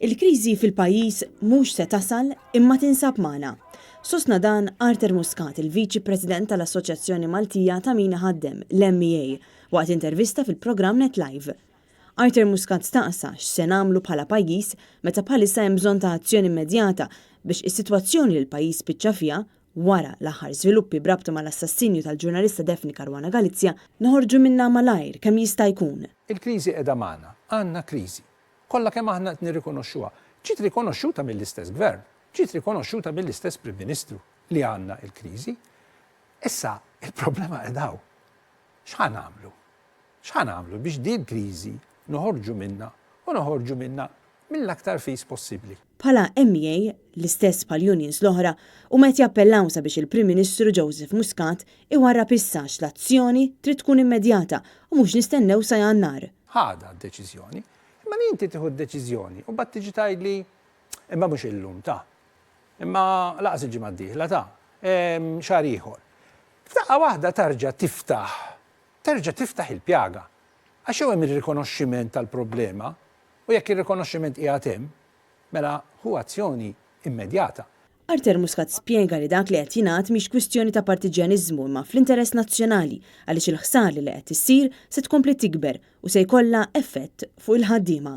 Il-kriżi fil-pajjiż mhux se tasal imma tinsab magħna. Sostna dan Artur Muscat, il-Viċi President tal-Assoċjazzjoni Maltija ta' min ħaddem l-MEA, waqt intervista fil-programm NetLive. Artur Muscat staqsa x'se nagħmlu bħala pajjiż meta bħalissa hemm bżonn ta' azzjoni immedjata biex is-sitwazzjoni li l-pajjiż spiċċa fiha wara l-aħħar żviluppi brabta mal-assassinju tal-ġurnalista Daphne Caruana Galizia noħorġu minnha malajr kemm jista' jkun. Il-kriżi qiegħda magħna, għandna kriżi. Kollha kemm aħna qed nirrikonoxxuha. Ġiet rikonoxxuta mill-istess gvern, ġiet rikonoxxuta mill-istess Prim Ministru li għandna l-kriżi. Issa il-problema qiegħdaw. X'ħan nagħmlu? X'ħan nagħmlu biex din kriżi noħorġu minnha u noħorġu minnha mill-aktar fis possibbli. Bħala MEA, l-istess bħal-unions l-oħra, u met jappellaw sabiex il-Prim Ministru Joseph Muscat iwarrab issa l-azzjoni trid tkun immedjata u mhux nistennew sa Jannar. Ħada d-deċiżjoni, imma inti tieħu d-deċiżjoni u bad tiġi tgħidli imma mhux illum ta' imma laqas il-ġimgħa d-dieħla ta' xahar ieħor. F'daqqa waħda terġa' tiftaħ il-pjaga. Għax hemm ir-rikonoxximent tal-problema u jekk ir-rikonoxximent qiegħed hemm, mela hu azzjoni immedjata. Artur Muscat spjega li dak li qed jingħad mhix kwistjoni ta' partiġjaniżmu imma fl-interess nazzjonali għaliex il-ħsar li qed issir se tkompli tikber u se jkollha effett fuq il-ħaddiema.